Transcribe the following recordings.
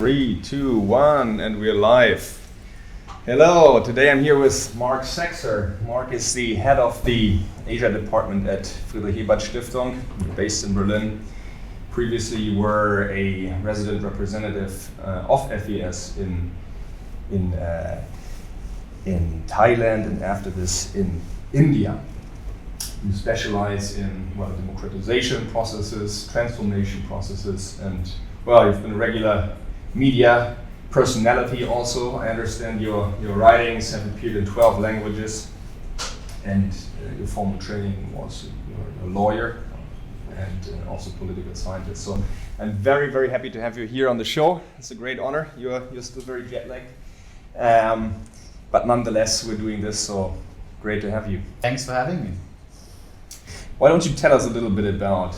3, 2, 1, and we're live. Hello, today I'm here with Marc Saxer. Marc is the head of the Asia department at Friedrich-Ebert-Stiftung, based in Berlin. Previously, you were a resident representative of FES in Thailand, and after this in India. You specialize in democratization processes, transformation processes, and you've been a regular media personality also. I understand your writings have appeared in 12 languages, and your formal training was you're a lawyer and also political scientist. So I'm very, very happy to have you here on the show. It's a great honor. You're still very jet-lagged, but nonetheless we're doing this, so great to have you. Thanks for having me. Why don't you tell us a little bit about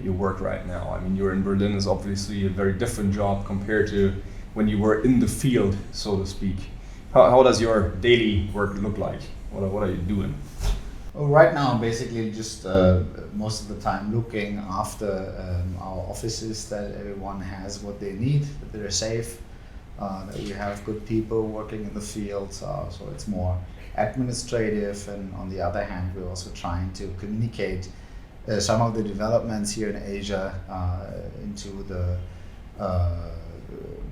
your work right now? I mean, you're in Berlin is obviously a very different job compared to when you were in the field, so to speak. How does your daily work look like? What are you doing? Well, right now, I'm basically just most of the time looking after our offices, that everyone has what they need, that they're safe, that we have good people working in the field. So it's more administrative, and on the other hand, we're also trying to communicate some of the developments here in Asia into the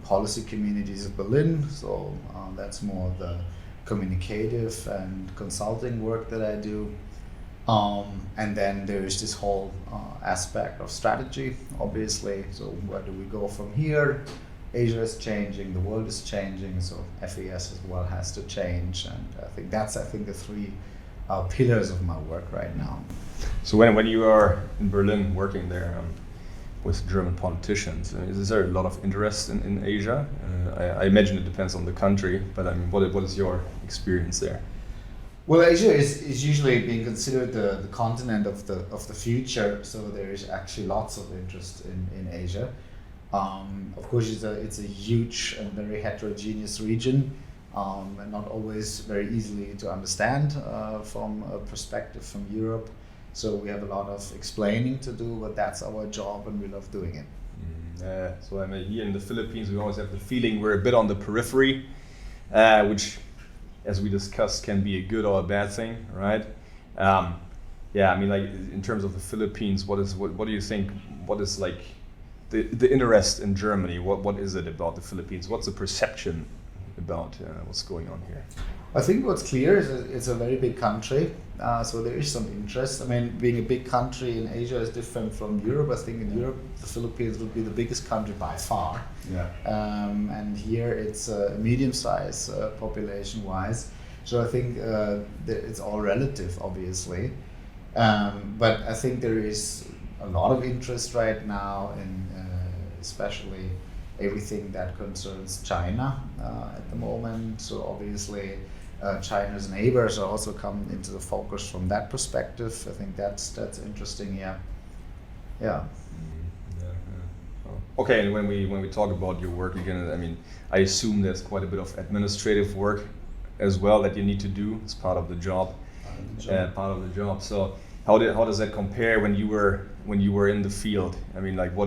policy communities of Berlin. So that's more the communicative and consulting work that I do. And then there is this whole aspect of strategy, obviously. So where do we go from here? Asia is changing, the world is changing, so FES as well has to change. And I think that's the three pillars of my work right now. So when you are in Berlin working there with German politicians, is there a lot of interest in Asia? I imagine it depends on the country, but I mean, what is your experience there? Well, Asia is usually being considered the continent of the future, so there is actually lots of interest in Asia. Of course, it's a huge and very heterogeneous region, and not always very easily to understand from a perspective from Europe. So we have a lot of explaining to do, but that's our job, and we love doing it. So I mean, here in the Philippines, we always have the feeling we're a bit on the periphery, which, as we discussed, can be a good or a bad thing, right? I mean, like in terms of the Philippines, what do you think? What is like the interest in Germany? What is it about the Philippines? What's the perception about what's going on here? I think what's clear is it's a very big country, so there is some interest. I mean, being a big country in Asia is different from Europe. I think in Europe, the Philippines would be the biggest country by far. Yeah. And here it's a medium-sized population-wise. So I think it's all relative, obviously. But I think there is a lot of interest right now in especially everything that concerns China at the moment. So obviously China's neighbors are also coming into the focus from that perspective. I think that's interesting. Yeah. Okay, and when we talk about your work again, I mean, I assume there's quite a bit of administrative work as well that you need to do as part of the job. Part of the job. So how does that compare when you were in the field? I mean, like, how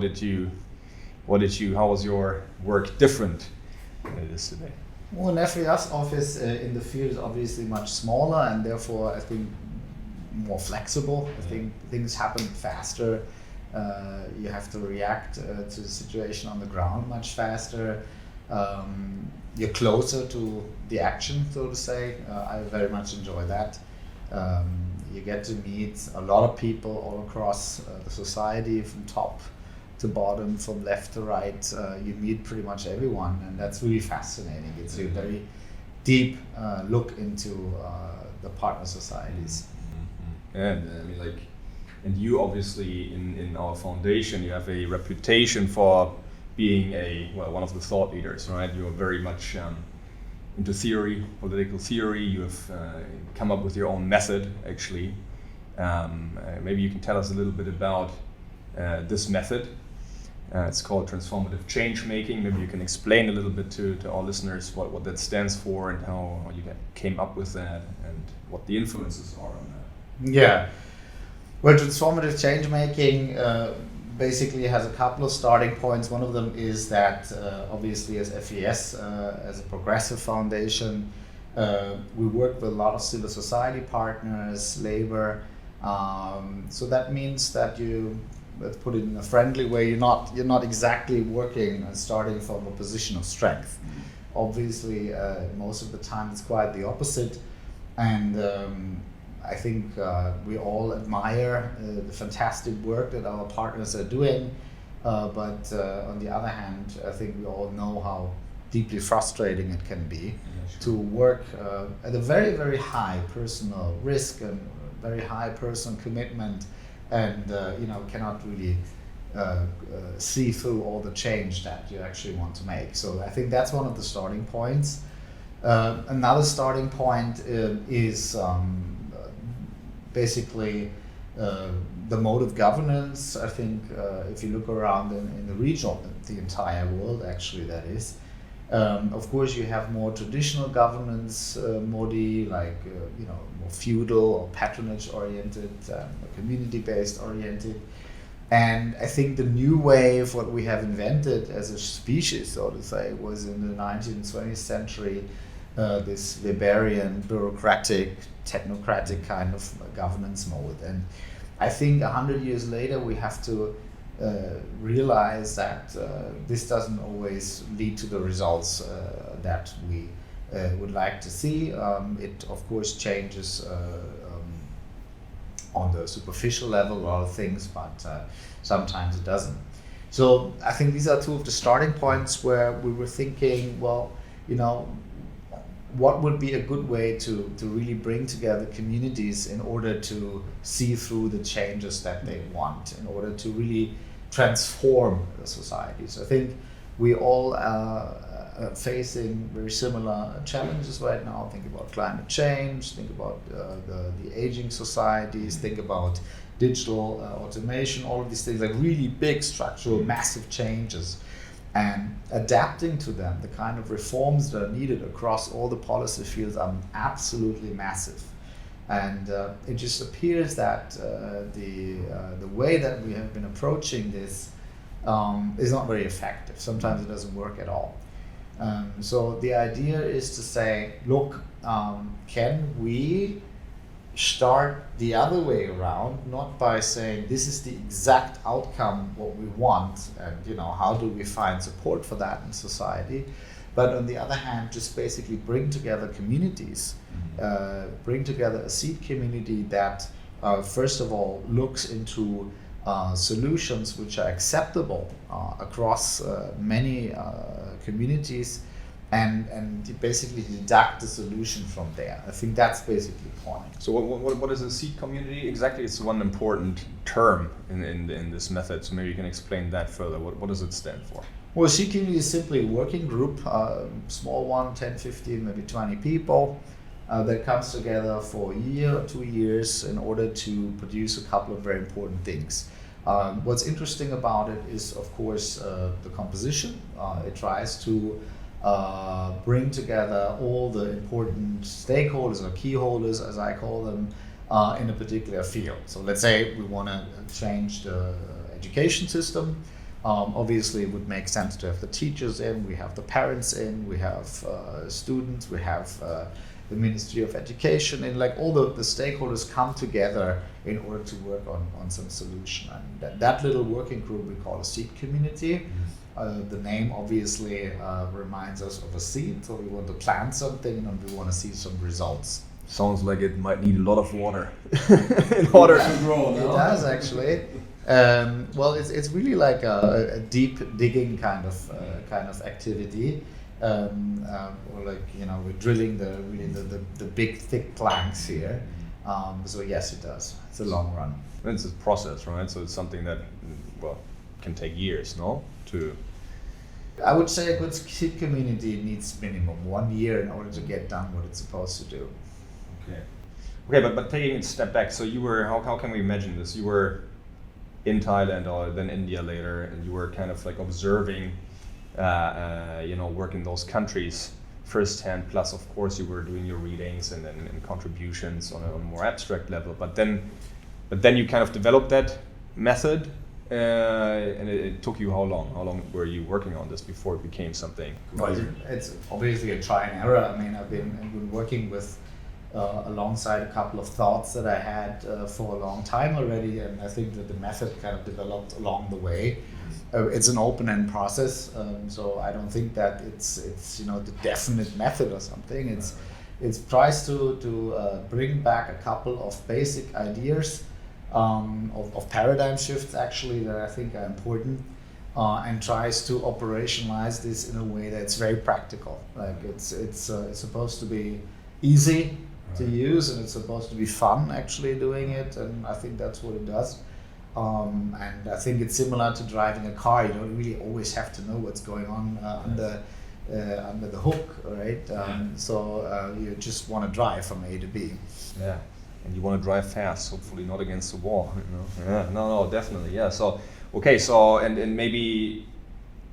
was your work different than it is today? Well, an FES office in the field is obviously much smaller, and therefore I think more flexible. I think things happen faster. You have to react to the situation on the ground much faster. You're closer to the action, so to say. I very much enjoy that. You get to meet a lot of people all across the society, from top to bottom, from left to right. You meet pretty much everyone, and that's really fascinating. It's a very deep look into the partner societies. And I mean, like, and you obviously in our foundation, you have a reputation for being one of the thought leaders, right? You're very much into theory, political theory. You have come up with your own method, actually. Maybe you can tell us a little bit about this method. It's called Transformative Change Making. Maybe you can explain a little bit to our listeners what that stands for and how you came up with that and what the influences are on that. Yeah. Well, transformative change making basically has a couple of starting points. One of them is that obviously as FES, as a progressive foundation, we work with a lot of civil society partners, labor. So that means that let's put it in a friendly way, you're not exactly working and starting from a position of strength. Obviously, most of the time it's quite the opposite. And I think we all admire the fantastic work that our partners are doing, but on the other hand, I think we all know how deeply frustrating it can be to work at a very, very high personal risk and very high personal commitment, and cannot really see through all the change that you actually want to make. So I think that's one of the starting points. Another starting point is basically the mode of governance. I think if you look around in the region, the entire world actually that is, of course you have more traditional governance modi, like more feudal or patronage oriented, community-based oriented. And I think the new wave, what we have invented as a species, so to say, was in the 19th and 20th century, this Weberian, bureaucratic, technocratic kind of governance mode. And I think 100 years later, we have to realize that this doesn't always lead to the results that we would like to see. It, of course, changes on the superficial level, a lot of things, but sometimes it doesn't. So I think these are two of the starting points where we were thinking, well, what would be a good way to really bring together communities in order to see through the changes that they want, in order to really transform the societies. I think we all are facing very similar challenges right now. Think about climate change, think about the aging societies, think about digital automation, all of these things, like really big structural, massive changes. And adapting to them, the kind of reforms that are needed across all the policy fields are absolutely massive. And it just appears that the way that we have been approaching this is not very effective. Sometimes it doesn't work at all. So the idea is to say, look, can we start the other way around, not by saying this is the exact outcome what we want, and how do we find support for that in society, but on the other hand, just basically bring together communities, bring together a seed community that first of all looks into solutions which are acceptable across many communities, and basically deduct the solution from there. I think that's basically the point. So what is a seed community exactly? It's one important term in this method, so maybe you can explain that further. What does it stand for? Well, seed community is simply a working group, small one, 10, 15, maybe 20 people, that comes together for a year or 2 years in order to produce a couple of very important things. What's interesting about it is, of course, the composition. It tries to bring together all the important stakeholders or key holders, as I call them, in a particular field. So let's say we want to change the education system. Obviously, it would make sense to have the teachers in, we have the parents in, we have students, we have the Ministry of Education in, like all the stakeholders come together in order to work on some solution. And that little working group we call a seed community. The name obviously reminds us of a seed, so we want to plant something and we want to see some results. Sounds like it might need a lot of water in order to grow. No? It does actually. Well, it's really like a deep digging kind of activity, or like we're drilling the big thick planks here. So yes, it does. It's a long run. It's a process, right? So it's something that can take years, no? I would say a good seed community needs minimum 1 year in order to get done what it's supposed to do. Okay, but taking a step back, so you were, how can we imagine this? You were in Thailand or then India later, and you were kind of like observing, work in those countries firsthand, plus of course you were doing your readings and contributions on a more abstract level, but then you kind of developed that method and it took you how long? How long were you working on this before it became something? Well, it's obviously a try and error. I mean, I've been working with alongside a couple of thoughts that I had for a long time already, and I think that the method kind of developed along the way. It's an open-end process, so I don't think that it's the definite method or something. It's tries to bring back a couple of basic ideas of paradigm shifts actually that I think are important, and tries to operationalize this in a way that's very practical. Like it's supposed to be easy to use, and it's supposed to be fun actually doing it, and I think that's what it does. And I think it's similar to driving a car. You don't really always have to know what's going on under the hook, right? So you just want to drive from A to B. Yeah, and you want to drive fast, hopefully not against the wall. Yeah, no, definitely. Yeah. So okay, so and maybe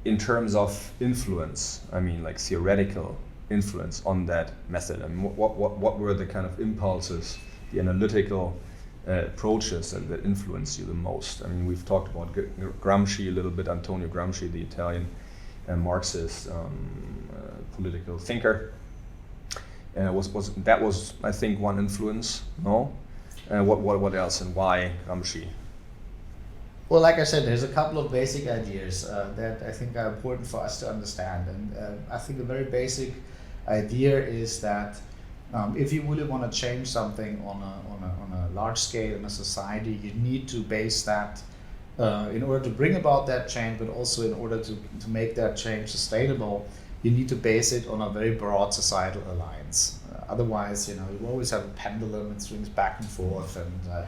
in terms of influence, I mean, like theoretical influence on that method. I mean, what were the kind of impulses, the analytical approaches that influenced you the most? I mean, we've talked about Gramsci a little bit, Antonio Gramsci, the Italian Marxist political thinker. That was I think one influence. No, what else and why Gramsci? Well, like I said, there's a couple of basic ideas that I think are important for us to understand, and I think a very basic idea is that if you really want to change something on a large scale in a society, you need to base that in order to bring about that change, but also in order to make that change sustainable, you need to base it on a very broad societal alliance. Otherwise, you always have a pendulum, it swings back and forth, and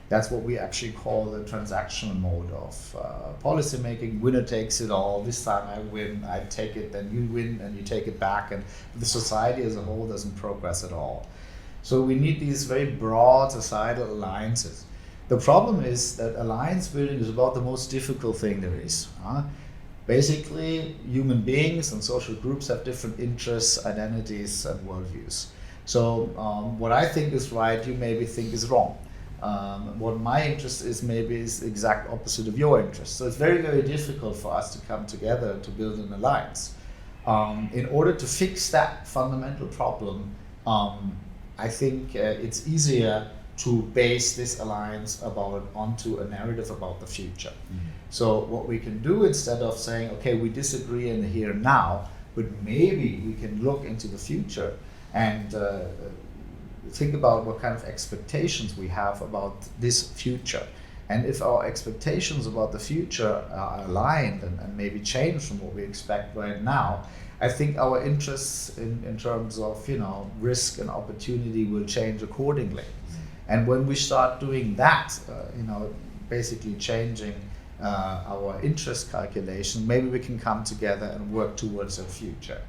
that's what we actually call the transactional mode of policy making. Winner takes it all. This time I win, I take it, then you win, and you take it back, and the society as a whole doesn't progress at all. So we need these very broad societal alliances. The problem is that alliance building is about the most difficult thing there is. Basically, human beings and social groups have different interests, identities, and worldviews. So what I think is right, you maybe think is wrong. What my interest is maybe is the exact opposite of your interest. So it's very, very difficult for us to come together to build an alliance. In order to fix that fundamental problem, I think it's easier to base this alliance onto a narrative about the future. So what we can do, instead of saying, okay, we disagree in the here and now, but maybe we can look into the future and think about what kind of expectations we have about this future. And if our expectations about the future are aligned and maybe change from what we expect right now, I think our interests in terms of risk and opportunity will change accordingly. And when we start doing that, basically changing our interest calculation, maybe we can come together and work towards a future.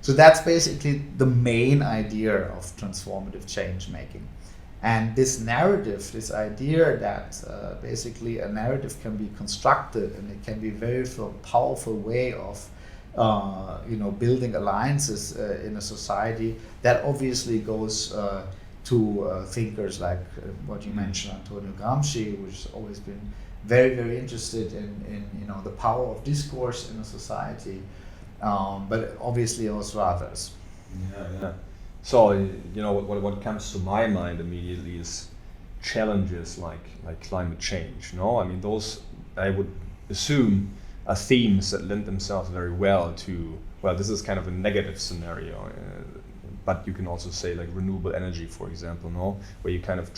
So that's basically the main idea of transformative change making. And this narrative, this idea that basically a narrative can be constructed and it can be a very powerful way of building alliances in a society, that obviously goes to thinkers like what you mentioned, Antonio Gramsci, which has always been very, very interested in the power of discourse in a society. But obviously also others. Yeah. So what comes to my mind immediately is challenges like climate change. No, I mean those I would assume are themes that lend themselves very well to. Well, this is kind of a negative scenario, but you can also say like renewable energy, for example. No, where you kind of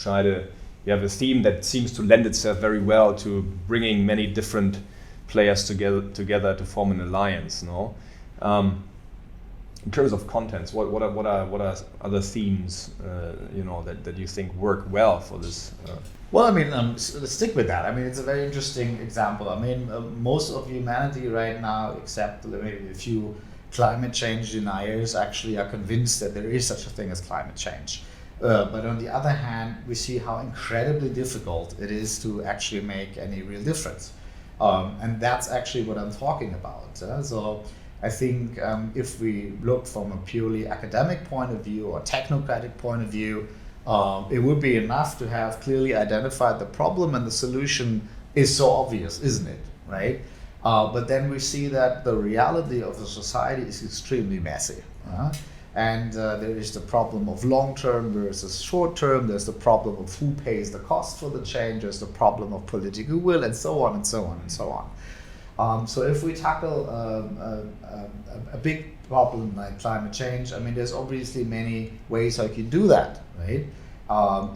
you have a theme that seems to lend itself very well to bringing many different players together to form an alliance. No. In terms of contents, what are other themes that you think work well for this? Well, I mean, let's stick with that. I mean, it's a very interesting example. I mean, most of humanity right now, except maybe a few climate change deniers, actually are convinced that there is such a thing as climate change. But on the other hand, we see how incredibly difficult it is to actually make any real difference. And that's actually what I'm talking about. So I think if we look from a purely academic point of view or technocratic point of view, it would be enough to have clearly identified the problem and the solution is so obvious, isn't it? Right? But then we see that the reality of the society is extremely messy. And there is the problem of long-term versus short-term. There's the problem of who pays the cost for the change. There's the problem of political will, and so on and so on and so on. So if we tackle a big problem like climate change, I mean, there's obviously many ways how you can do that, right?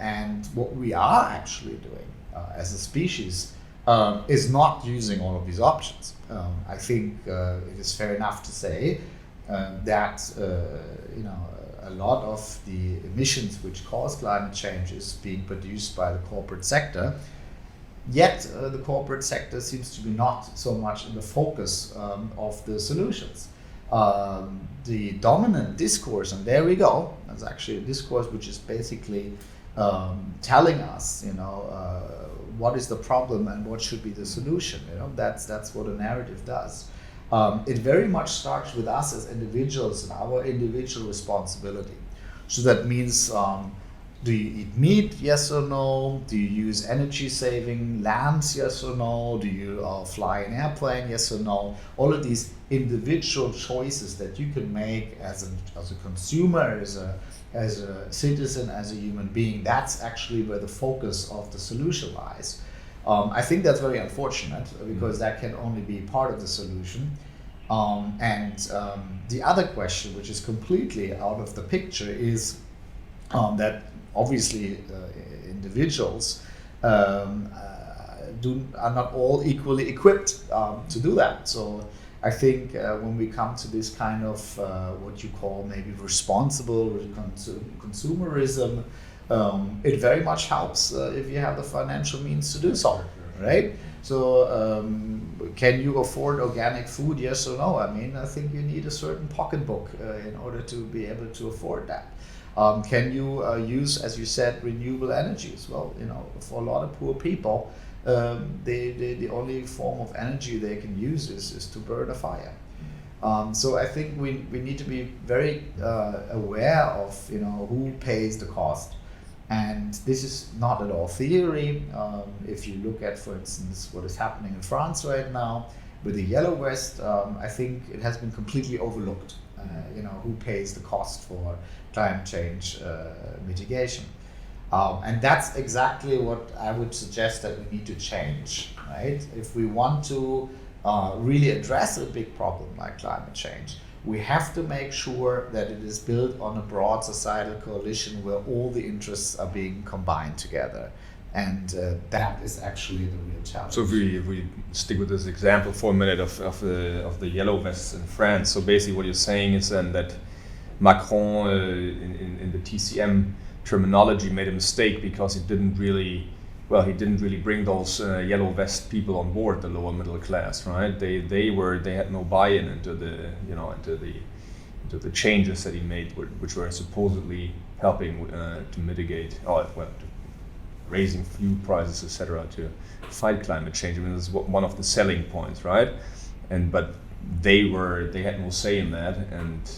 And what we are actually doing as a species is not using all of these options. I think it is fair enough to say that a lot of the emissions which cause climate change is being produced by the corporate sector. Yet the corporate sector seems to be not so much in the focus of the solutions. The dominant discourse, and there we go, that's actually a discourse which is basically telling us, what is the problem and what should be the solution. That's what a narrative does. It very much starts with us as individuals and our individual responsibility. So that means, do you eat meat? Yes or no? Do you use energy-saving lamps? Yes or no? Do you fly an airplane? Yes or no? All of these individual choices that you can make as a consumer, as a citizen, as a human being, that's actually where the focus of the solution lies. I think that's very unfortunate because that can only be part of the solution. And the other question, which is completely out of the picture, is that obviously individuals are not all equally equipped to do that. So I think when we come to this kind of what you call maybe responsible consumerism, it very much helps if you have the financial means to do so, right? So can you afford organic food, yes or no? I mean, I think you need a certain pocketbook in order to be able to afford that. Can you use, as you said, renewable energies? Well, for a lot of poor people, the only form of energy they can use is to burn a fire. So I think we need to be very aware of who pays the cost. And this is not at all theory. If you look at, for instance, what is happening in France right now with the Yellow Vest, I think it has been completely overlooked. Who pays the cost for climate change mitigation. And that's exactly what I would suggest that we need to change, right? If we want to really address a big problem like climate change, we have to make sure that it is built on a broad societal coalition where all the interests are being combined together. And that is actually the real challenge. So if we stick with this example for a minute of the Yellow Vests in France, so basically what you're saying is then that Macron in the TCM terminology made a mistake because he didn't really bring those yellow vest people on board, the lower middle class, right? They had no buy-in into the changes that he made, which were supposedly helping to mitigate raising fuel prices, etc., to fight climate change. I mean, this is one of the selling points, right? But they had no say in that, and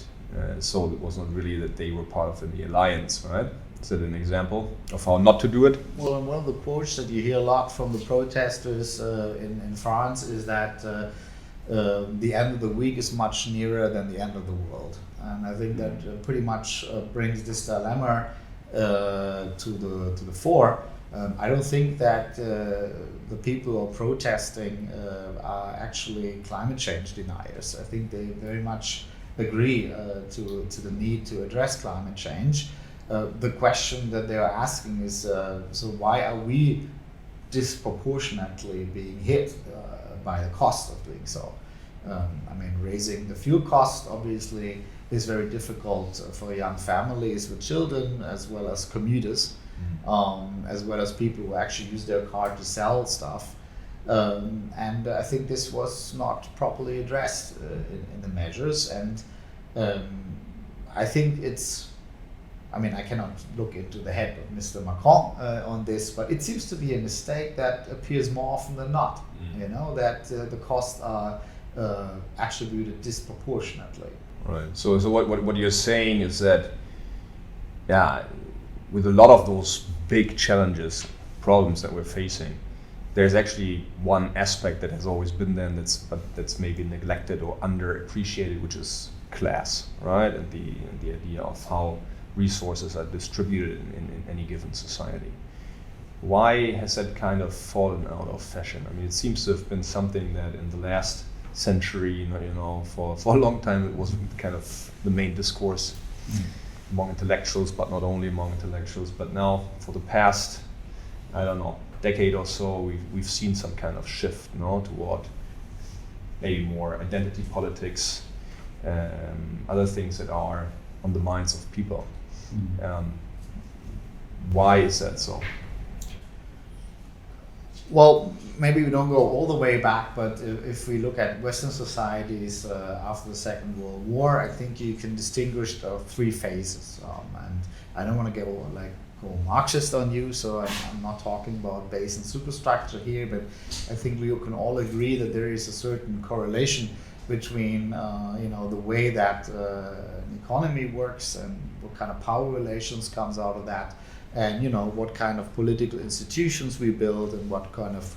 so it was not really that they were part of the alliance, right? Is that an example of how not to do it? Well, and one of the quotes that you hear a lot from the protesters in France is that the end of the week is much nearer than the end of the world. And I think that pretty much brings this dilemma to the fore. I don't think that the people who are protesting are actually climate change deniers. I think they very much agree to the need to address climate change. The question that they are asking is, so why are we disproportionately being hit by the cost of doing so? I mean, raising the fuel cost obviously is very difficult for young families with children, as well as commuters, as well as people who actually use their car to sell stuff. And I think this was not properly addressed in the measures. And I think I cannot look into the head of Mr. Macron on this, but it seems to be a mistake that appears more often than not, that the costs are attributed disproportionately. Right. So what you're saying is that, with a lot of those big challenges, problems that we're facing, there's actually one aspect that has always been there, and that's maybe neglected or underappreciated, which is class, right? And the idea of how resources are distributed in any given society. Why has that kind of fallen out of fashion? I mean, it seems to have been something that in the last century, for a long time, it was kind of the main discourse among intellectuals, but not only among intellectuals. But now, for the past, I don't know, decade or so, we've seen some kind of shift, toward maybe more identity politics, other things that are on the minds of people. Why is that so? Well, maybe we don't go all the way back, but if we look at Western societies after the Second World War, I think you can distinguish the three phases. And I don't want to go Marxist on you, so I'm not talking about base and superstructure here, but I think we can all agree that there is a certain correlation between the way that an economy works and what kind of power relations comes out of that, and what kind of political institutions we build and what kind of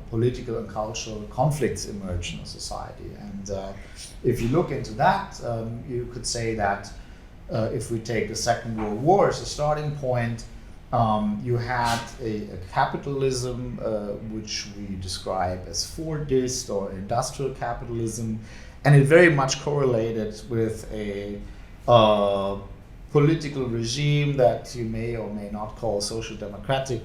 political and cultural conflicts emerge in a society. And if you look into that, you could say that if we take the Second World War as a starting point, you had a capitalism which we describe as Fordist or industrial capitalism, and it very much correlated with a political regime that you may or may not call social democratic,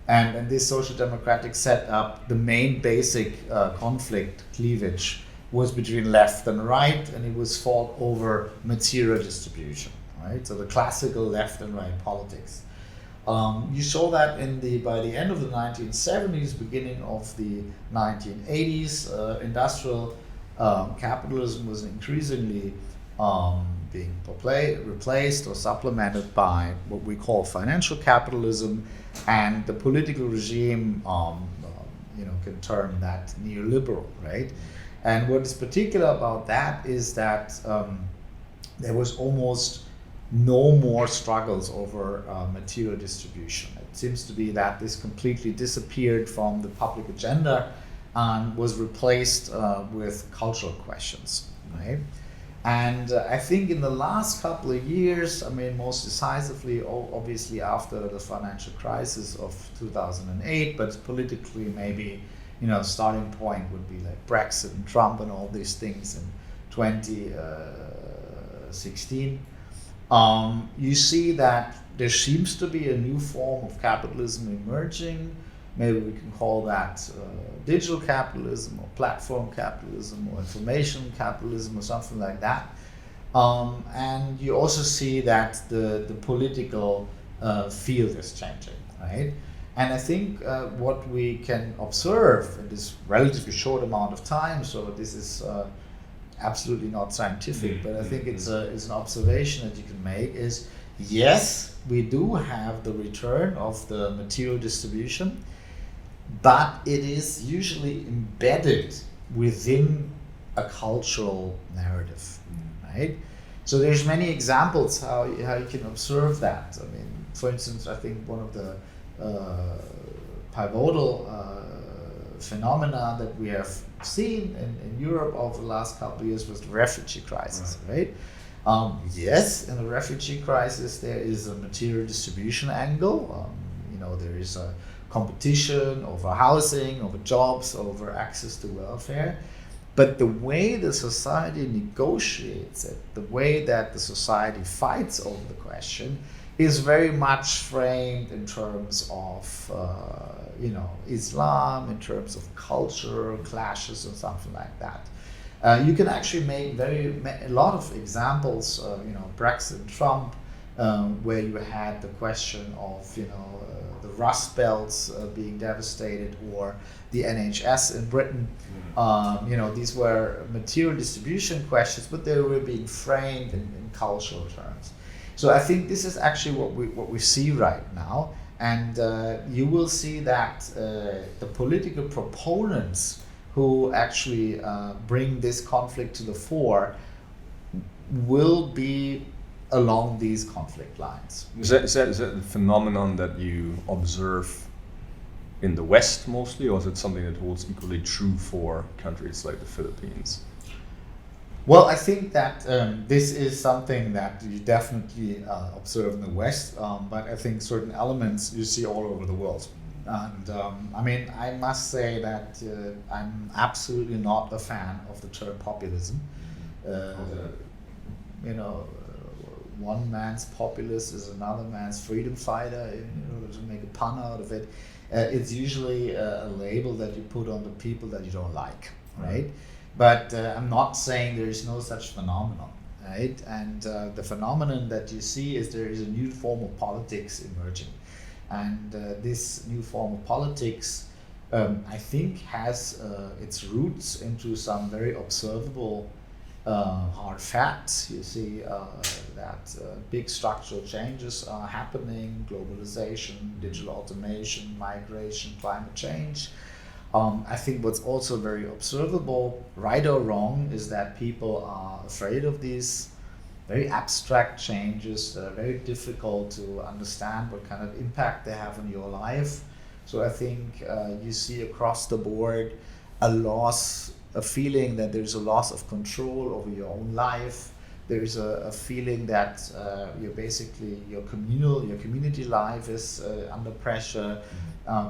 and this social democratic setup, the main basic conflict cleavage was between left and right, and it was fought over material distribution, right? So the classical left and right politics. You saw that by the end of the 1970s, beginning of the 1980s, industrial capitalism was increasingly being replaced or supplemented by what we call financial capitalism, and the political regime, can term that neoliberal, right? And what is particular about that is that there was almost no more struggles over material distribution. It seems to be that this completely disappeared from the public agenda and was replaced with cultural questions, right? And I think in the last couple of years, most decisively, obviously after the financial crisis of 2008, but politically maybe, starting point would be like Brexit and Trump and all these things in 2016. You see that there seems to be a new form of capitalism emerging. Maybe we can call that digital capitalism or platform capitalism or information capitalism or something like that. And you also see that the political field is changing, right? And I think what we can observe in this relatively short amount of time, so this is absolutely not scientific, but I think it's an observation that you can make is, yes, we do have the return of the material distribution, but it is usually embedded within a cultural narrative, right? So there's many examples how you can observe that. For instance, I think one of the pivotal phenomena that we have seen in Europe over the last couple of years was the refugee crisis, right? Yes, in the refugee crisis there is a material distribution angle. There is a competition over housing, over jobs, over access to welfare. But the way the society negotiates it, the way that the society fights over the question, is very much framed in terms of Islam, in terms of cultural clashes and something like that. You can actually make a lot of examples, Brexit and Trump, where you had the question of the Rust Belts being devastated, or the NHS in Britain. These were material distribution questions, but they were being framed in cultural terms. So I think this is actually what we see right now, and you will see that the political proponents who actually bring this conflict to the fore will be along these conflict lines. Is that a phenomenon that you observe in the West mostly, or is it something that holds equally true for countries like the Philippines? Well, I think that this is something that you definitely observe in the West, but I think certain elements you see all over the world. And I mean, I must say that I'm absolutely not a fan of the term populism. You know, one man's populist is another man's freedom fighter, in order to make a pun out of it. It's usually a label that you put on the people that you don't like, right? But I'm not saying there is no such phenomenon, right? And the phenomenon that you see is there is a new form of politics emerging. And this new form of politics, I think, has its roots into some very observable hard facts. You see that big structural changes are happening: globalization, digital automation, migration, climate change. I think what's also very observable, right or wrong, is that people are afraid of these very abstract changes that are very difficult to understand what kind of impact they have on your life. So I think you see across the board a feeling that there's a loss of control over your own life. There's a feeling that your community life is under pressure.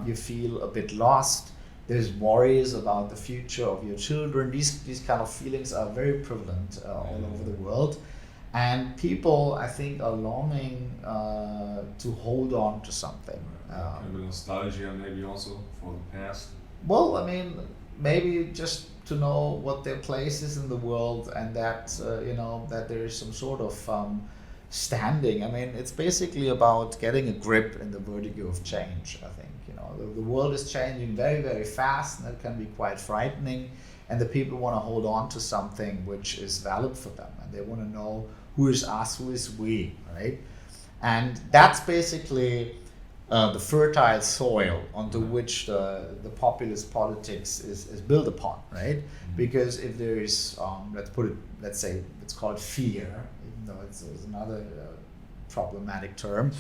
You feel a bit lost. There's worries about the future of your children. These kind of feelings are very prevalent all over the world. And people, I think, are longing to hold on to something. Kind of nostalgia maybe also for the past. Well, I mean, maybe just to know what their place is in the world, and that that there is some sort of standing. I mean, it's basically about getting a grip in the vertigo of change. I think the world is changing very, very fast, and that can be quite frightening. And the people want to hold on to something which is valid for them, and they want to know who is us, who is we, right? And that's basically the fertile soil onto which the populist politics is built upon, right? Because if there is, let's say it's called fear, even though it's another problematic term.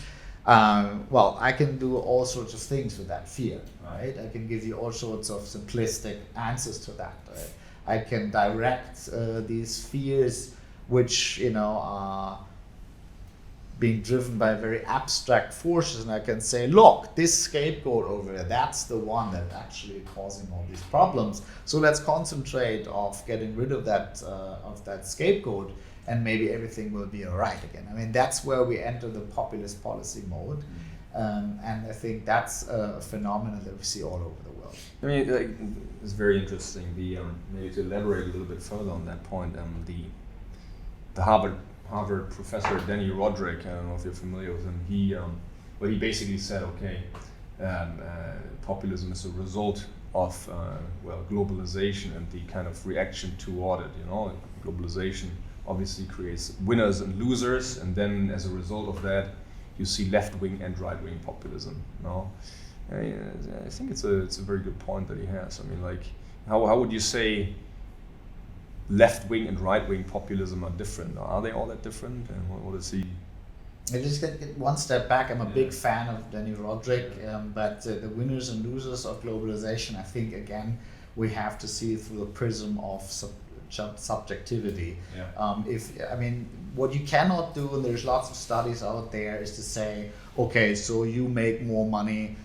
Well, I can do all sorts of things with that fear, right? I can give you all sorts of simplistic answers to that. Right? I can direct these fears, which are being driven by very abstract forces, and I can say, look, this scapegoat over there, that's the one that's actually causing all these problems. So let's concentrate on getting rid of that scapegoat, and maybe everything will be all right again. I mean, that's where we enter the populist policy mode, and I think that's a phenomenon that we see all over the world. I mean, it's very interesting. Maybe to elaborate a little bit further on that point, the Harvard professor Danny Roderick, I don't know if you're familiar with him. He basically said, okay, populism is a result of globalization and the kind of reaction toward it. Globalization obviously creates winners and losers, and then as a result of that, you see left-wing and right-wing populism. I think it's a very good point that he has. I mean, like, how would you say left-wing and right-wing populism are different? Are they all that different? And what is he? I just get one step back. I'm a big fan of Danny Roderick, but the winners and losers of globalization, I think, again, we have to see through the prism of subjectivity. What you cannot do, and there's lots of studies out there, is to say, okay, so you make more money,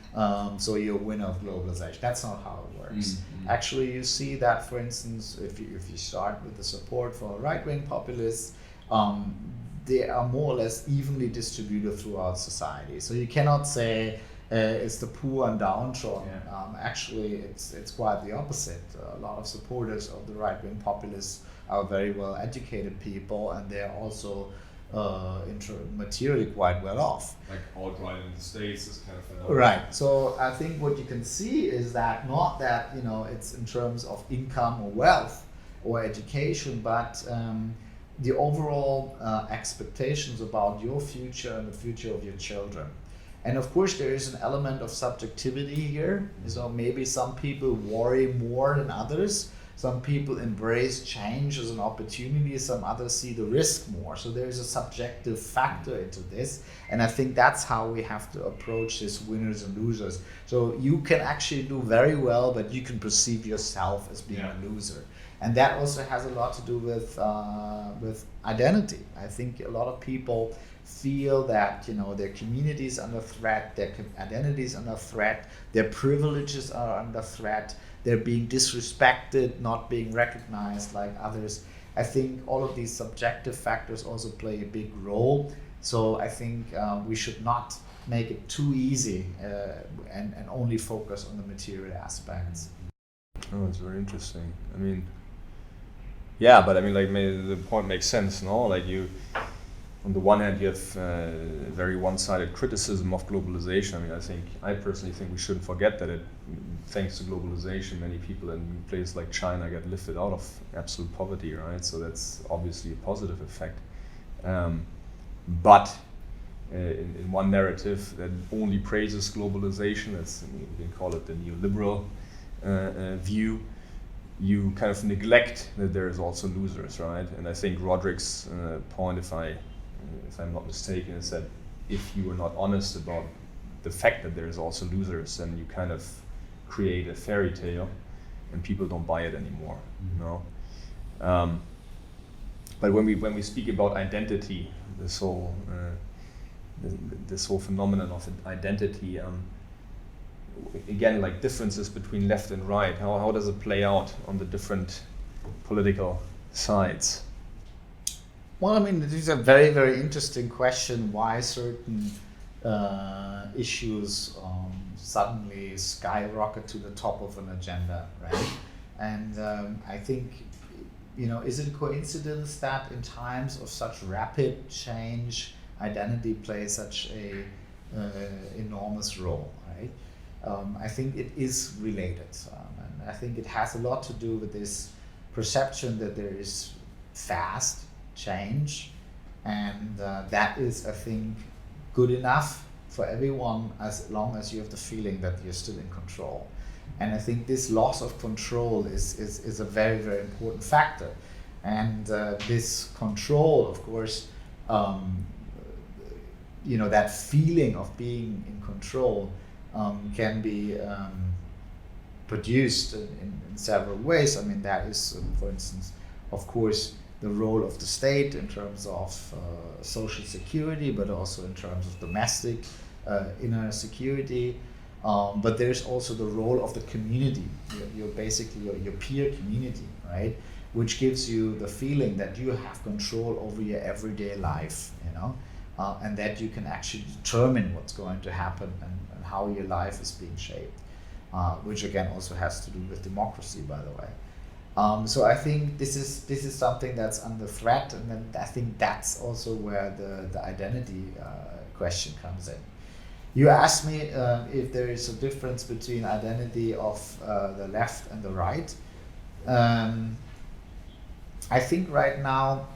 so you're a winner of globalization. That's not how it works. Actually, you see that, for instance, if you start with the support for right-wing populists, they are more or less evenly distributed throughout society. So you cannot say it's the poor and downtrodden. Actually, it's quite the opposite. A lot of supporters of the right-wing populists are very well-educated people, and they're also materially quite well off. Like alt-right in the States is kind of phenomenal. Right. So I think what you can see is that not that it's in terms of income or wealth or education, but the overall expectations about your future and the future of your children. And of course, there is an element of subjectivity here. So maybe some people worry more than others. Some people embrace change as an opportunity, some others see the risk more. So there is a subjective factor into this. And I think that's how we have to approach this winners and losers. So you can actually do very well, but you can perceive yourself as being a loser. And that also has a lot to do with identity. I think a lot of people feel that, you know, their community is under threat, their identity is under threat, their privileges are under threat, they're being disrespected, not being recognized like others. I think all of these subjective factors also play a big role. So I think we should not make it too easy and only focus on the material aspects. Oh, it's very interesting. I mean, yeah, but I mean, like, the point makes sense, no? Like, you, on the one hand, you have very one-sided criticism of globalization. I mean, I personally think we shouldn't forget that thanks to globalization, many people in places like China get lifted out of absolute poverty, right? So that's obviously a positive effect. But in one narrative that only praises globalization, we can call it the neoliberal view, you kind of neglect that there is also losers, right? And I think Roderick's point, if I'm not mistaken, is that if you are not honest about the fact that there is also losers, then you kind of create a fairy tale, and people don't buy it anymore. You know. But when we speak about identity, this whole phenomenon of identity, again, like differences between left and right, how does it play out on the different political sides? Well, I mean, this is a very, very interesting question, why certain issues suddenly skyrocket to the top of an agenda, right? And I think, you know, is it a coincidence that in times of such rapid change, identity plays such a enormous role, right? I think it is related, and I think it has a lot to do with this perception that there is fast change, and that is, I think, good enough for everyone as long as you have the feeling that you're still in control. And I think this loss of control is a very, very important factor. And this control, of course, you know, that feeling of being in control can be produced in several ways. I mean, that is, for instance, of course, the role of the state in terms of social security, but also in terms of domestic inner security. But there's also the role of the community, your basically your peer community, right? Which gives you the feeling that you have control over your everyday life, you know, and that you can actually determine what's going to happen and how your life is being shaped, which again also has to do with democracy, by the way. So I think this is something that's under threat, and then I think that's also where the identity question comes in. You asked me if there is a difference between identity of the left and the right. I think right now,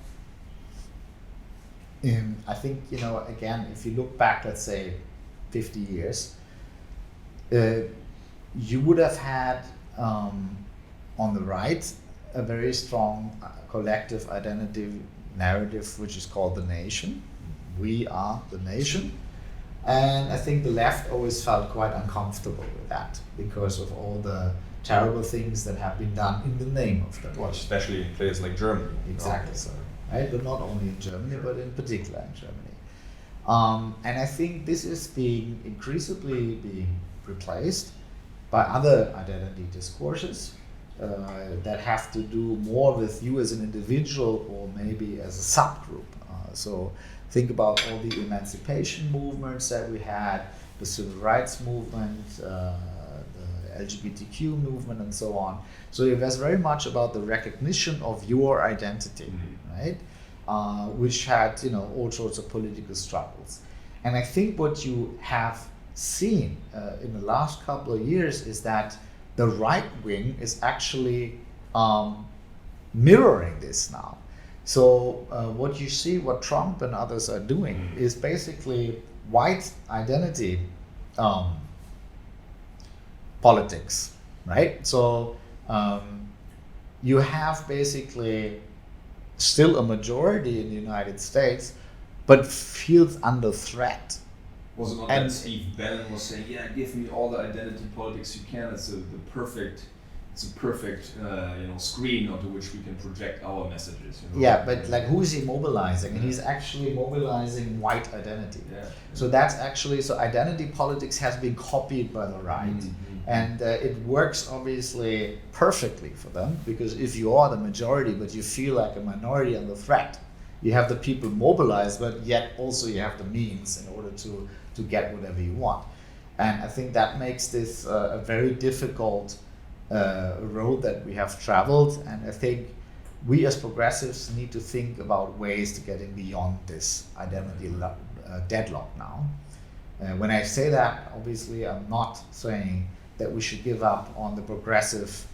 I think, you know, again, if you look back, let's say 50 years, you would have had on the right a very strong collective identity narrative, which is called the nation. We are the nation. And I think the left always felt quite uncomfortable with that because of all the terrible things that have been done in the name of the nation. Well, especially in places like Germany. Exactly so. Right? But not only in Germany, but in particular in Germany. And I think this is increasingly being replaced by other identity discourses that have to do more with you as an individual or maybe as a subgroup. So think about all the emancipation movements that we had, the civil rights movement, the LGBTQ movement, and so on. So it was very much about the recognition of your identity, right? Which had, you know, all sorts of political struggles. And I think what you have seen in the last couple of years is that the right wing is actually mirroring this now. So what you see, what Trump and others are doing is basically white identity politics, right? So you have basically still a majority in the United States, but feels under threat. Was it not that Steve Bannon was saying, yeah, give me all the identity politics you can, it's a perfect screen onto which we can project our messages. Yeah, but like, who is he mobilizing? And he's actually mobilizing white identity. So that's actually, so identity politics has been copied by the right. And it works obviously perfectly for them, because if you are the majority but you feel like a minority under threat, you have the people mobilized, but yet also you have the means in order to get whatever you want. And I think that makes this a very difficult road that we have traveled. And I think we as progressives need to think about ways to getting beyond this identity deadlock now. When I say that, obviously I'm not saying that we should give up on the progressive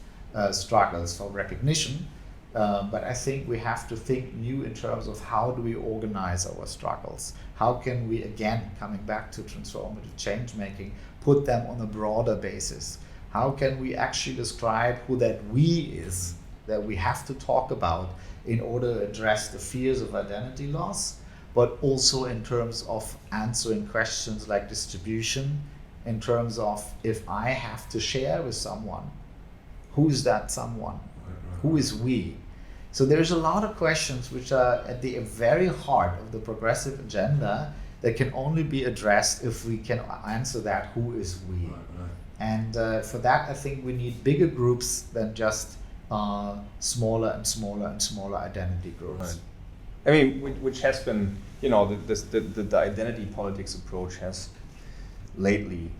struggles for recognition, but I think we have to think new in terms of how do we organize our struggles? How can we, again, coming back to transformative change making, put them on a broader basis? How can we actually describe who that we is that we have to talk about in order to address the fears of identity loss, but also in terms of answering questions like distribution, in terms of, if I have to share with someone, who's that someone? Who is we? So there's a lot of questions which are at the very heart of the progressive agenda that can only be addressed if we can answer that, who is we? And for that, I think we need bigger groups than just smaller and smaller and smaller identity groups. I mean, which has been, the identity politics approach has lately,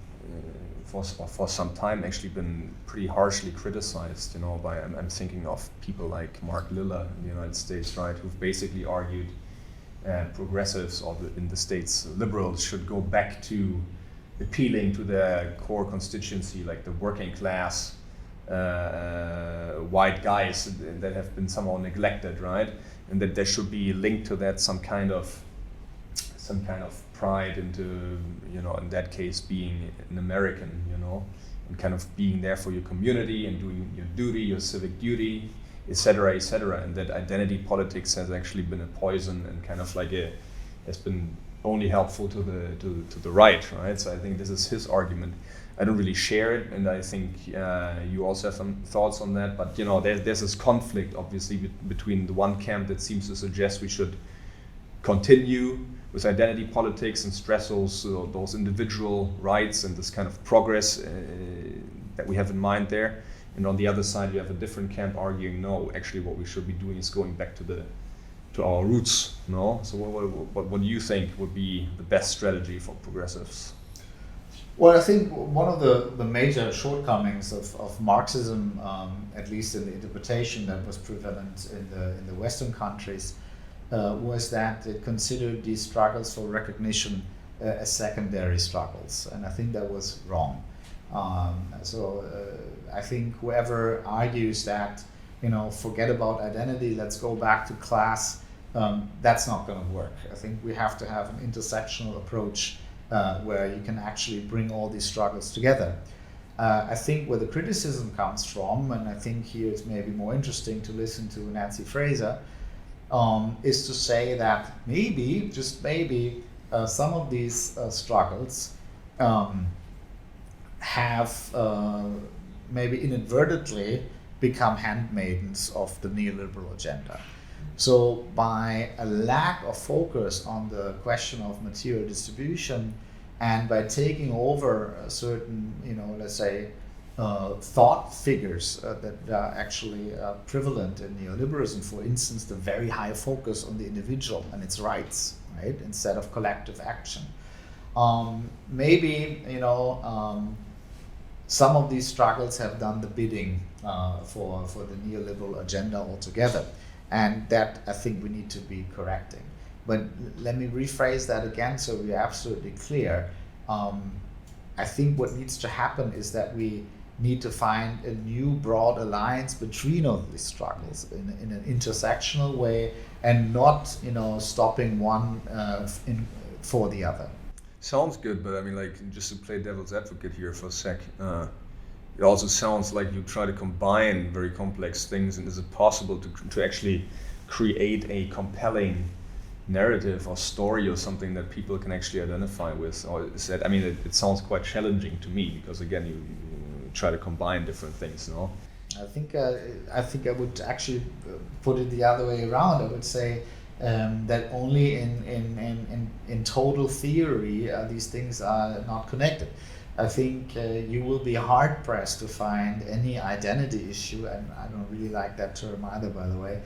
for some time, actually been pretty harshly criticized. By I'm thinking of people like Mark Liller in the United States, right, who've basically argued progressives, or in the States, liberals, should go back to appealing to their core constituency, like the working class white guys that have been somehow neglected, right? And that there should be linked to that some kind of pride into, in that case, being an American, and kind of being there for your community and doing your duty, your civic duty, etc., etc. And that identity politics has actually been a poison and kind of like has been only helpful to the right, right? So I think this is his argument. I don't really share it, and I think you also have some thoughts on that. But there's this conflict, obviously, between the one camp that seems to suggest we should continue with identity politics and stress those individual rights and this kind of progress that we have in mind there. And on the other side, you have a different camp arguing, no, actually what we should be doing is going back to our roots, no? So what do you think would be the best strategy for progressives? Well, I think one of the major shortcomings of Marxism, at least in the interpretation that was prevalent in the Western countries, was that it considered these struggles for recognition as secondary struggles, and I think that was wrong. So I think whoever argues that, forget about identity, let's go back to class, that's not going to work. I think we have to have an intersectional approach where you can actually bring all these struggles together. I think where the criticism comes from, and I think here it's maybe more interesting to listen to Nancy Fraser, is to say that maybe, just maybe, some of these struggles have maybe inadvertently become handmaidens of the neoliberal agenda. So by a lack of focus on the question of material distribution, and by taking over a certain, let's say, thought figures that are actually prevalent in neoliberalism, for instance, the very high focus on the individual and its rights, right, instead of collective action. Maybe, some of these struggles have done the bidding for the neoliberal agenda altogether. And that, I think, we need to be correcting. But let me rephrase that again so we're absolutely clear. I think what needs to happen is that we need to find a new broad alliance between all these struggles in an intersectional way, and not, stopping one for the other. Sounds good, but I mean, like, just to play devil's advocate here for a sec, it also sounds like you try to combine very complex things, and is it possible to actually create a compelling narrative or story or something that people can actually identify with? Or is that, I mean, it sounds quite challenging to me, because again, you try to combine different things, no? I think I would actually put it the other way around. I would say that only in total theory these things are not connected. I think you will be hard pressed to find any identity issue, and I don't really like that term either, by the way.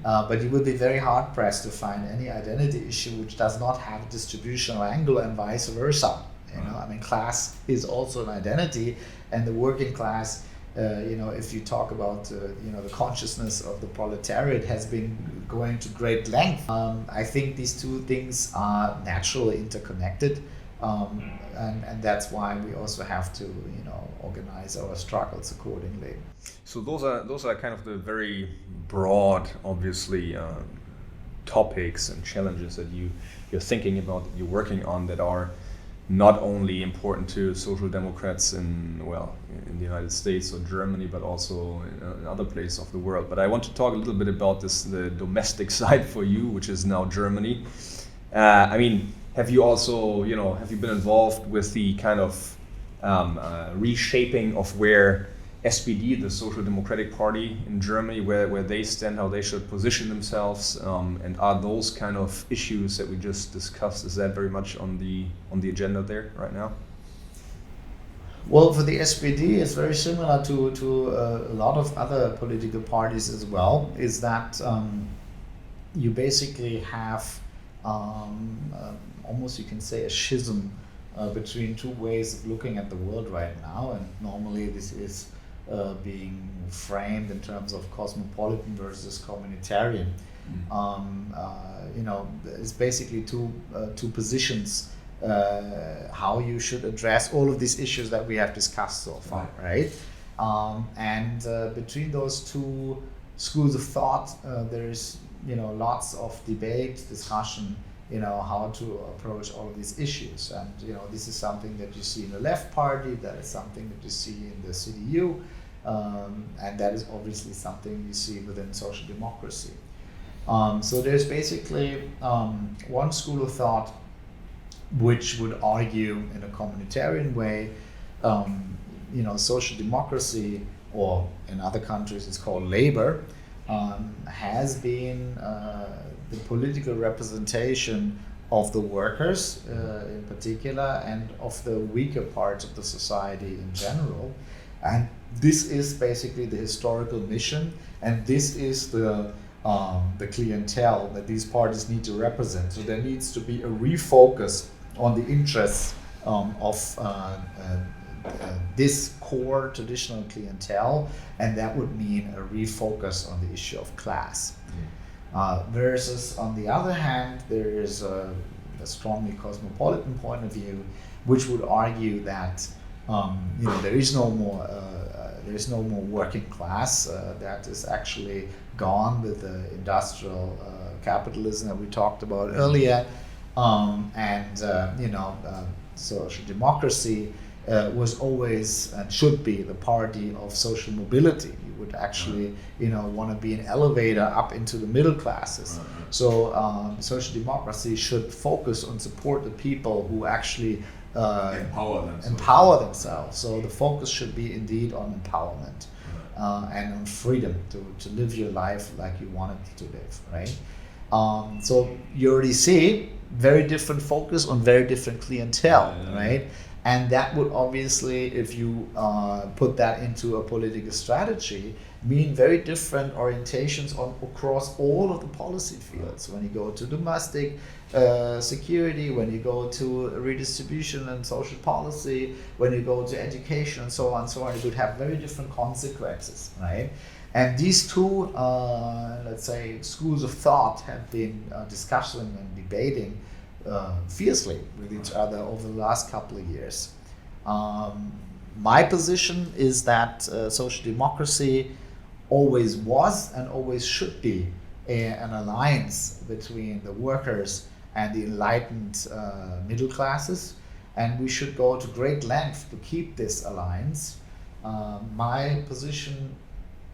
But you will be very hard pressed to find any identity issue which does not have a distributional angle, and vice versa. You know, I mean, class is also an identity, and the working class. You know, if you talk about you know, the consciousness of the proletariat has been going to great length. I think these two things are naturally interconnected, and that's why we also have to, you know, organize our struggles accordingly. So those are kind of the very broad, obviously, topics and challenges that you're thinking about, that you're working on, that are not only important to social democrats in the United States or Germany, but also in other places of the world. But I want to talk a little bit about the domestic side for you, which is now Germany. I mean, have you also, you know, have you been involved with the kind of reshaping of where SPD, the Social Democratic Party in Germany, where they stand, how they should position themselves, and are those kind of issues that we just discussed, is that very much on the agenda there right now? Well, for the SPD, it's very similar to a lot of other political parties as well, is that you basically have almost, you can say, a schism between two ways of looking at the world right now, and normally this is being framed in terms of cosmopolitan versus communitarian. You know, it's basically two positions how you should address all of these issues that we have discussed so far, right? And between those two schools of thought, there is, you know, lots of debate, discussion, you know, how to approach all of these issues. And, you know, this is something that you see in the left party, that is something that you see in the CDU, and that is obviously something you see within social democracy. So there's basically one school of thought which would argue in a communitarian way, you know, social democracy, or in other countries it's called labor, has been the political representation of the workers in particular, and of the weaker parts of the society in general. And this is basically the historical mission, and this is the clientele that these parties need to represent. So there needs to be a refocus on the interests of this core traditional clientele, and that would mean a refocus on the issue of class. Versus, on the other hand, there is a strongly cosmopolitan point of view, which would argue that you know, there is no more working class. That is actually gone with the industrial capitalism that we talked about earlier, and you know, social democracy was always and should be the party of social mobility. You would actually, you know, want to be an elevator up into the middle classes. So social democracy should focus on support the people who actually empower themselves. So the focus should be indeed on empowerment and on freedom to live your life like you want it to live, right? So you already see very different focus on very different clientele, right? And that would obviously, if you put that into a political strategy, mean very different orientations across all of the policy fields. When you go to domestic security, when you go to redistribution and social policy, when you go to education and so on, it would have very different consequences, right? And these two, let's say, schools of thought have been discussing and debating fiercely with each other over the last couple of years. My position is that social democracy always was and always should be an alliance between the workers and the enlightened middle classes, and we should go to great length to keep this alliance. My position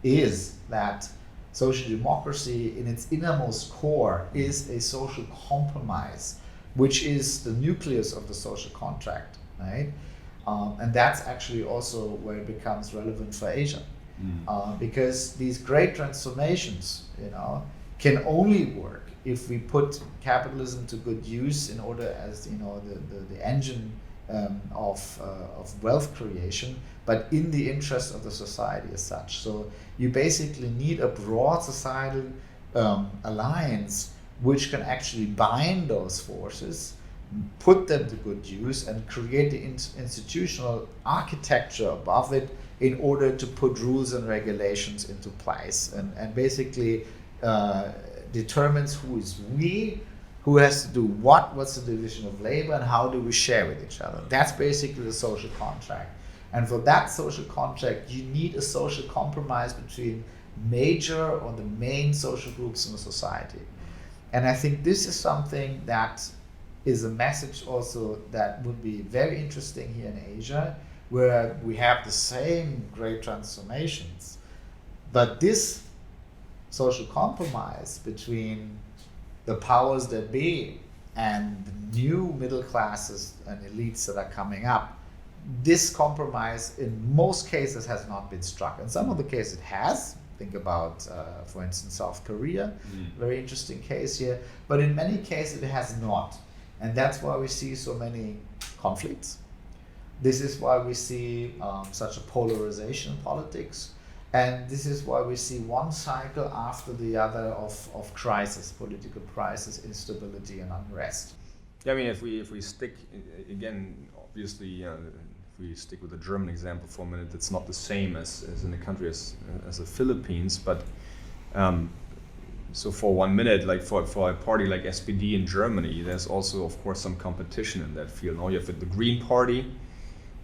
is that social democracy in its innermost core is a social compromise, which is the nucleus of the social contract, right? And that's actually also where it becomes relevant for Asia, because these great transformations, can only work if we put capitalism to good use in order as the engine of wealth creation, but in the interest of the society as such. So you basically need a broad societal alliance which can actually bind those forces, put them to good use, and create the institutional architecture above it in order to put rules and regulations into place, and basically determines who is we, who has to do what's the division of labor, and how do we share with each other. That's basically the social contract. And for that social contract, you need a social compromise between major or the main social groups in the society. And I think this is something that is a message also that would be very interesting here in Asia, where we have the same great transformations, but this social compromise between the powers that be and the new middle classes and elites that are coming up, this compromise in most cases has not been struck. In some of the cases it has. Think about, for instance, South Korea, very interesting case here, but in many cases it has not. And that's why we see so many conflicts. This is why we see such a polarization in politics. And this is why we see one cycle after the other of crisis, political crisis, instability, and unrest. Yeah, I mean, if we stick, again, obviously, if we stick with the German example for a minute, it's not the same as in a country as the Philippines, but so for 1 minute, like for a party like SPD in Germany, there's also, of course, some competition in that field. Now you have the Green Party,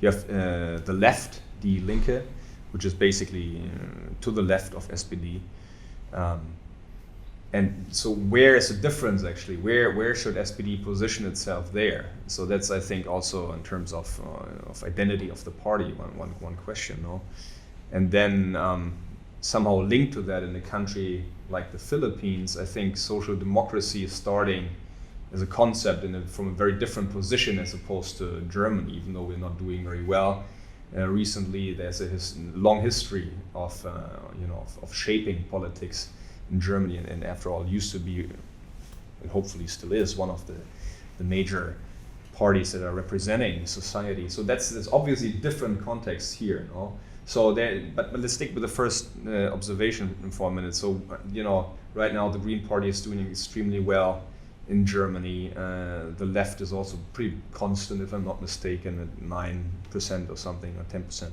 you have the left, Die Linke, which is basically to the left of SPD. And so where is the difference actually? Where should SPD position itself there? So that's, I think, also in terms of identity of the party, one question, no? And then somehow linked to that in a country like the Philippines, I think social democracy is starting as a concept from a very different position as opposed to Germany, even though we're not doing very well. Recently, there's a long history of shaping politics in Germany, and after all, used to be, and hopefully still is, one of the major parties that are representing society. So that's obviously different context here, no? So but let's stick with the first observation for a minute. So right now the Green Party is doing extremely well in Germany. The left is also pretty constant, if I'm not mistaken, at 9% or something, or 10%.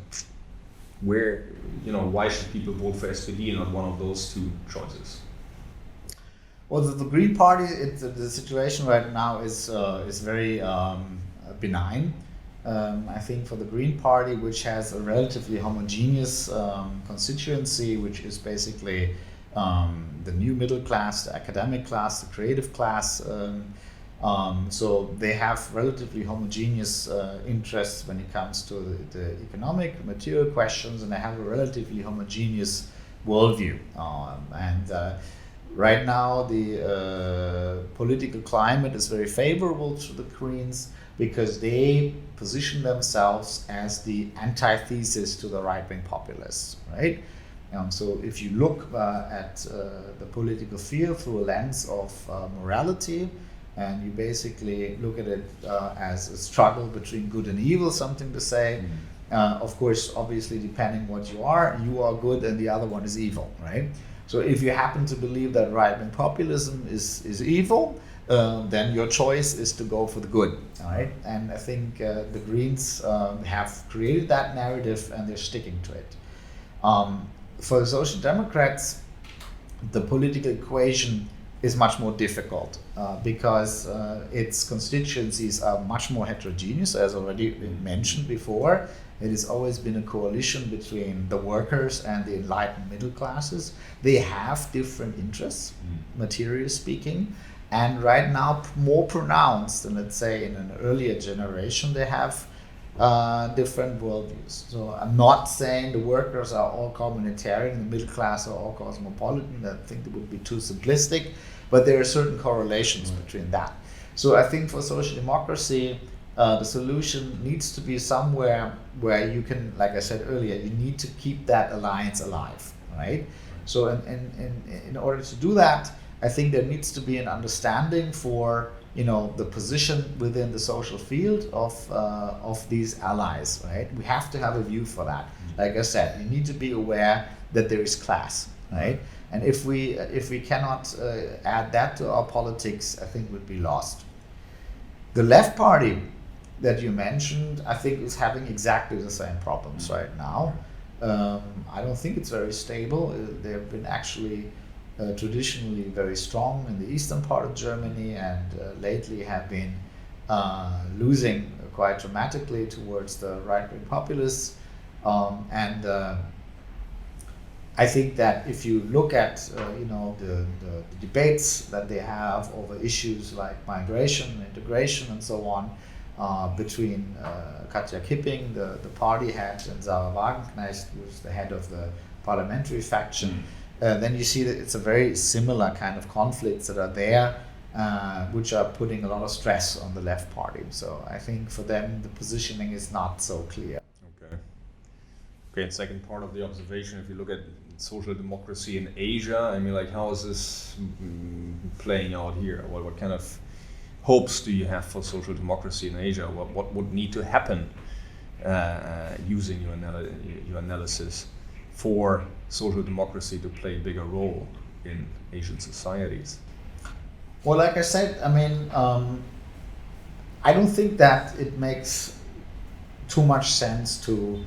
Where, why should people vote for SPD and not one of those two choices? Well, the Green Party, the situation right now is very benign. I think for the Green Party, which has a relatively homogeneous constituency, which is basically the new middle class, the academic class, the creative class. So they have relatively homogeneous interests when it comes to the economic, material questions, and they have a relatively homogeneous worldview. Right now, the political climate is very favorable to the Greens because they position themselves as the antithesis to the right-wing populists, right? So if you look at the political field through a lens of morality, and you basically look at it as a struggle between good and evil, something to say. Of course, obviously, depending what you are good and the other one is evil, right? So if you happen to believe that right-wing populism is evil, then your choice is to go for the good, all right? And I think the Greens have created that narrative and they're sticking to it. For the Social Democrats, the political equation is much more difficult because its constituencies are much more heterogeneous, as already mentioned before. It has always been a coalition between the workers and the enlightened middle classes. They have different interests, materially speaking, and right now more pronounced than, let's say, in an earlier generation. They have different worldviews. So I'm not saying the workers are all communitarian, the middle class are all cosmopolitan. I think it would be too simplistic, but there are certain correlations between that. So I think for social democracy, the solution needs to be somewhere where you can, like I said earlier, you need to keep that alliance alive, right? So in order to do that, I think there needs to be an understanding for the position within the social field of these allies, right? We have to have a view for that. Like I said, you need to be aware that there is class, right? And if we cannot add that to our politics, I think we'd be lost. The left party that you mentioned, I think, is having exactly the same problems right now. I don't think it's very stable. They've been actually traditionally very strong in the eastern part of Germany, and lately have been losing quite dramatically towards the right-wing populists. I think that if you look at the debates that they have over issues like migration, integration, and so on, between Katja Kipping, the party head, and Sarah Wagenknecht, who's the head of the parliamentary faction, then you see that it's a very similar kind of conflicts that are there, which are putting a lot of stress on the left party. So I think for them the positioning is not so clear. Okay, and second part of the observation, if you look at social democracy in Asia, I mean, like, how is this playing out here? What kind of hopes do you have for social democracy in Asia? What would need to happen, using your analysis, for social democracy to play a bigger role in Asian societies? Well, like I said, I mean, I don't think that it makes too much sense to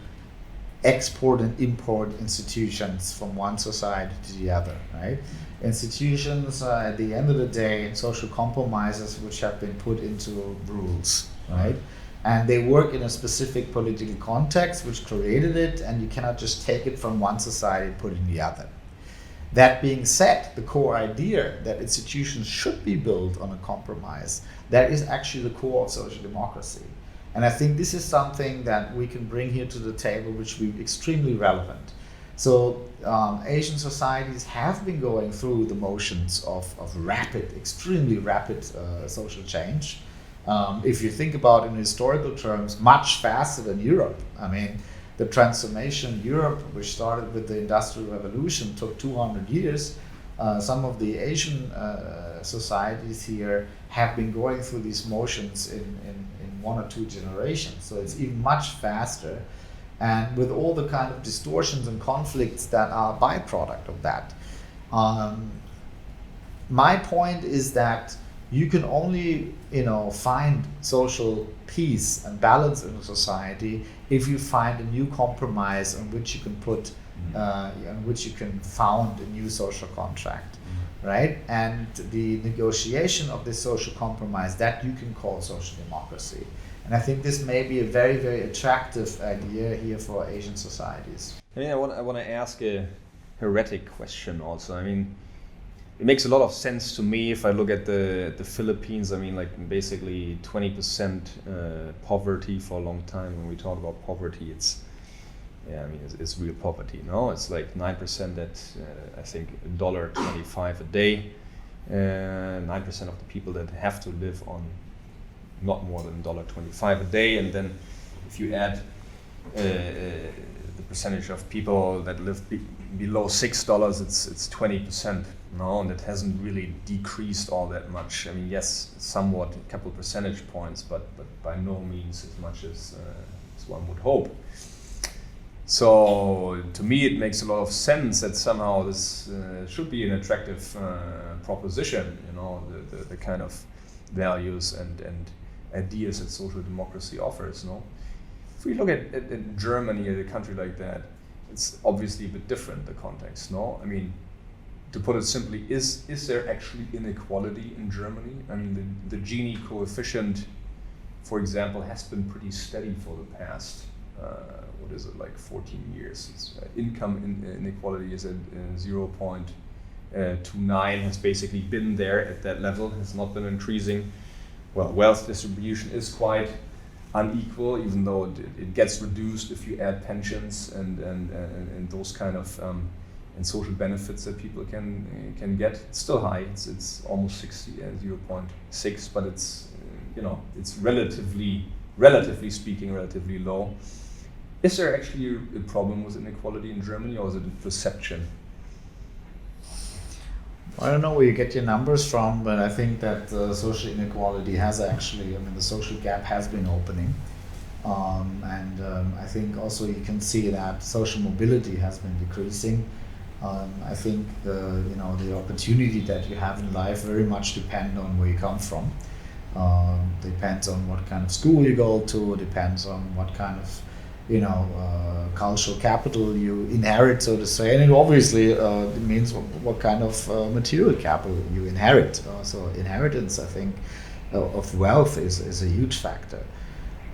export and import institutions from one society to the other, right? Institutions are, at the end of the day, social compromises which have been put into rules, right? And they work in a specific political context which created it, and you cannot just take it from one society and put it in the other. That being said, the core idea that institutions should be built on a compromise, that is actually the core of social democracy. And I think this is something that we can bring here to the table, which will be extremely relevant. So Asian societies have been going through the motions of rapid, extremely rapid social change. If you think about it in historical terms, much faster than Europe. I mean, the transformation in Europe, which started with the Industrial Revolution, took 200 years. Some of the Asian societies here have been going through these motions in 1 or 2 generations. So it's even much faster. And with all the kind of distortions and conflicts that are a byproduct of that. My point is that you can only, find social peace and balance in a society if you find a new compromise on which you can put, on which you can found a new social contract, right? And the negotiation of this social compromise, that you can call social democracy. And I think this may be a very, very attractive idea here for Asian societies. I mean, I want to ask a heretic question also. I mean, it makes a lot of sense to me if I look at the Philippines. I mean, like, basically 20% poverty for a long time. When we talk about poverty, it's real poverty. No, it's like 9% at I think $1.25 a day. 9% of the people that have to live on not more than $1.25 a day, and then if you add the percentage of people that live below $6, it's 20%. No, and it hasn't really decreased all that much. I mean, yes, somewhat, a couple percentage points, but by no means as much as one would hope. So to me, it makes a lot of sense that somehow this should be an attractive proposition. The kind of values and ideas that social democracy offers. No, if we look at Germany, at a country like that, it's obviously a bit different, the context. No, I mean, to put it simply, is there actually inequality in Germany? I mean, the Gini coefficient, for example, has been pretty steady for the past, 14 years. Income inequality is at 0.29, has basically been there at that level, has not been increasing. Well, wealth distribution is quite unequal, even though it gets reduced if you add pensions and those kind of and social benefits that people can get. It's still high. It's almost 0.6, but it's it's relatively speaking, relatively low. Is there actually a problem with inequality in Germany, or is it a perception? I don't know where you get your numbers from, but I think that social inequality has actually, the social gap has been opening. I think also you can see that social mobility has been decreasing. I think the opportunity that you have in life very much depend on where you come from. Depends on what kind of school you go to, depends on what kind of cultural capital you inherit, so to say, and it obviously it means what kind of material capital you inherit. So inheritance, I think, of wealth is a huge factor.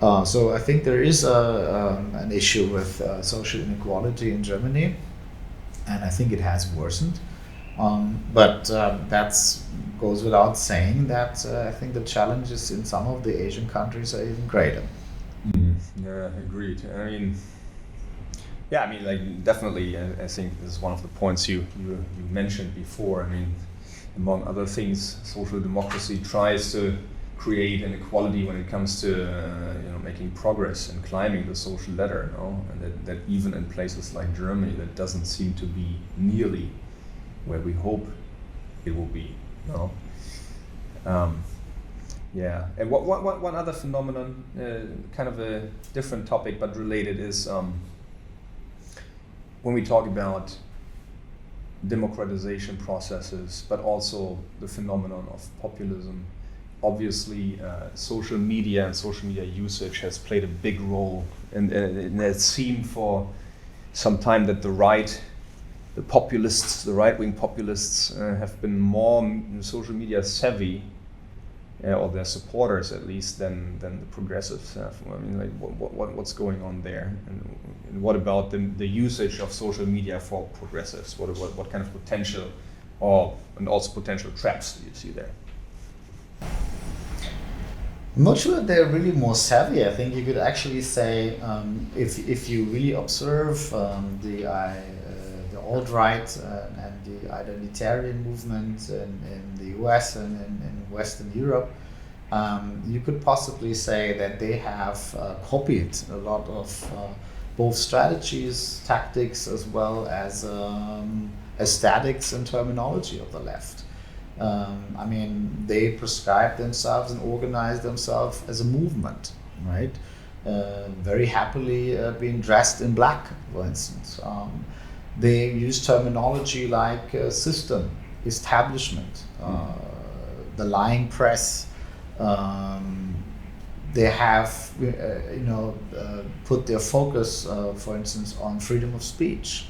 So I think there is an issue with social inequality in Germany, and I think it has worsened. But that goes without saying that I think the challenges in some of the Asian countries are even greater. Yeah, agreed. Definitely. I think this is one of the points you mentioned before. Among other things, social democracy tries to create an equality when it comes to making progress and climbing the social ladder. And that even in places like Germany, that doesn't seem to be nearly where we hope it will be. Yeah, and one other phenomenon, kind of a different topic but related, is when we talk about democratization processes, but also the phenomenon of populism. Obviously, social media and social media usage has played a big role, and it seemed for some time that the right-wing populists have been more social media savvy, or their supporters at least, than the progressives have. What's going on there, and what about the usage of social media for progressives? What kind of potential, and also potential traps do you see there? I'm not sure that they're really more savvy. I think you could actually say, if you really observe the alt-right and the identitarian movement in the US and in Western Europe, you could possibly say that they have copied a lot of both strategies, tactics, as well as aesthetics and terminology of the left. They prescribe themselves and organize themselves as a movement, right? Very happily being dressed in black, for instance. They use terminology like system, establishment, the lying press. They have, put their focus, for instance, on freedom of speech.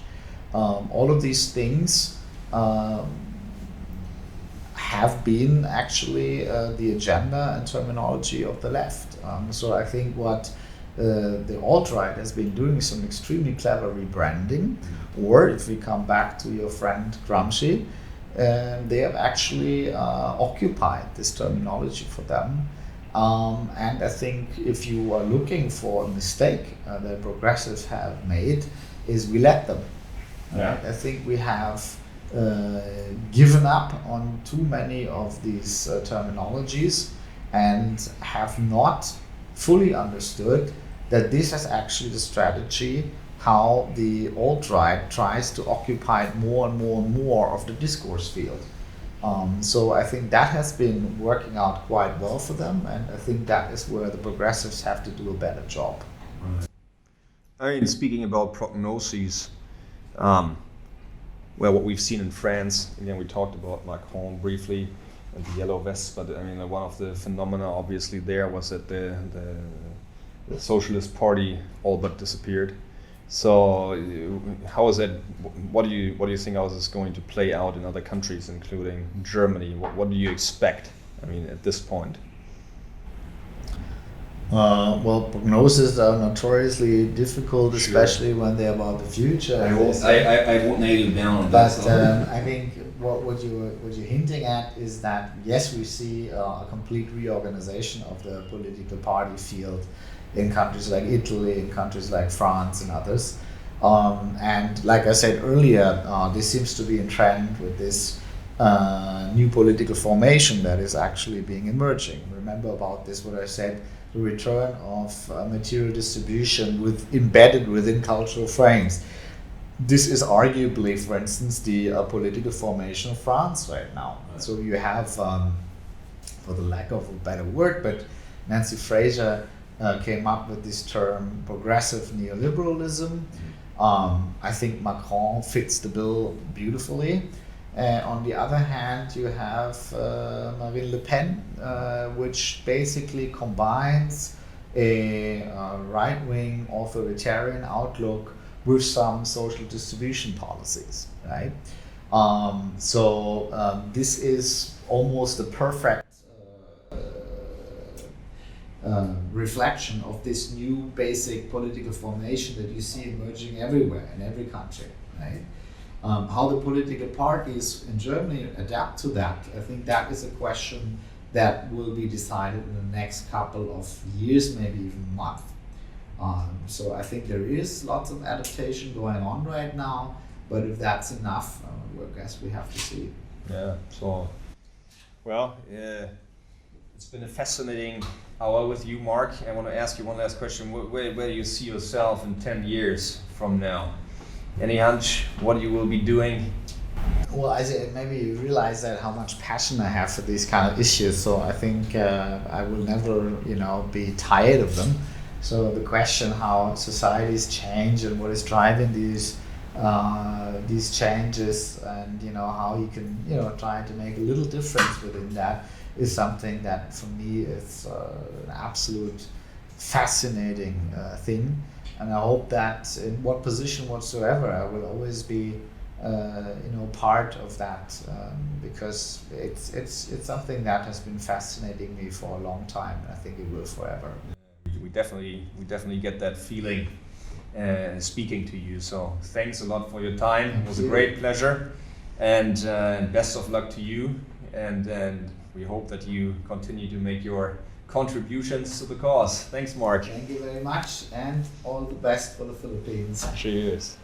All of these things have been actually the agenda and terminology of the left. So I think what the alt-right has been doing some extremely clever rebranding, or if we come back to your friend Gramsci, they have actually occupied this terminology for them. And I think if you are looking for a mistake that progressives have made, is we let them. Yeah. Right? I think we have given up on too many of these terminologies and have not fully understood that this is actually the strategy how the alt-right tries to occupy more and more and more of the discourse field. So I think that has been working out quite well for them, and I think that is where the progressives have to do a better job. Right. Speaking about prognoses, what we've seen in France, again, we talked about Macron briefly and the yellow vests, but one of the phenomena obviously there was that the Socialist Party all but disappeared. So how is that? What do you think how is this going to play out in other countries, including Germany? What do you expect? At this point. Prognoses are notoriously difficult, especially when they're about the future. I won't nail you down on that. But I think what you're hinting at is that yes, we see a complete reorganization of the political party field in countries like Italy, in countries like France and others. And like I said earlier, this seems to be in trend with this new political formation that is actually being emerging. Remember about this, what I said, the return of material distribution embedded within cultural frames. This is arguably, for instance, the political formation of France right now. So you have, for the lack of a better word, but Nancy Fraser came up with this term, progressive neoliberalism. I think Macron fits the bill beautifully. On the other hand, you have Marine Le Pen, which basically combines a right-wing authoritarian outlook with some social distribution policies, right? This is almost a perfect reflection of this new basic political formation that you see emerging everywhere in every country, right? How the political parties in Germany adapt to that, I think that is a question that will be decided in the next couple of years, maybe even months. So I think there is lots of adaptation going on right now, but if that's enough, I guess we have to see. Yeah, so, well, it's been a fascinating hour with you, Marc. I want to ask you one last question. Where do you see yourself in 10 years from now? Any hunch what you will be doing? Well, maybe you realize that how much passion I have for these kind of issues. So I think I will never, be tired of them. So the question how societies change and what is driving these changes, and how you can try to make a little difference within that, is something that for me is an absolute fascinating thing. And I hope that in what position whatsoever, I will always be, part of that, because it's something that has been fascinating me for a long time, and I think it will forever. We definitely get that feeling speaking to you. So thanks a lot for your time. It was a great pleasure, and best of luck to you. And we hope that you continue to make your contributions to the cause. Thanks, Marc. Thank you very much, and all the best for the Philippines. Cheers.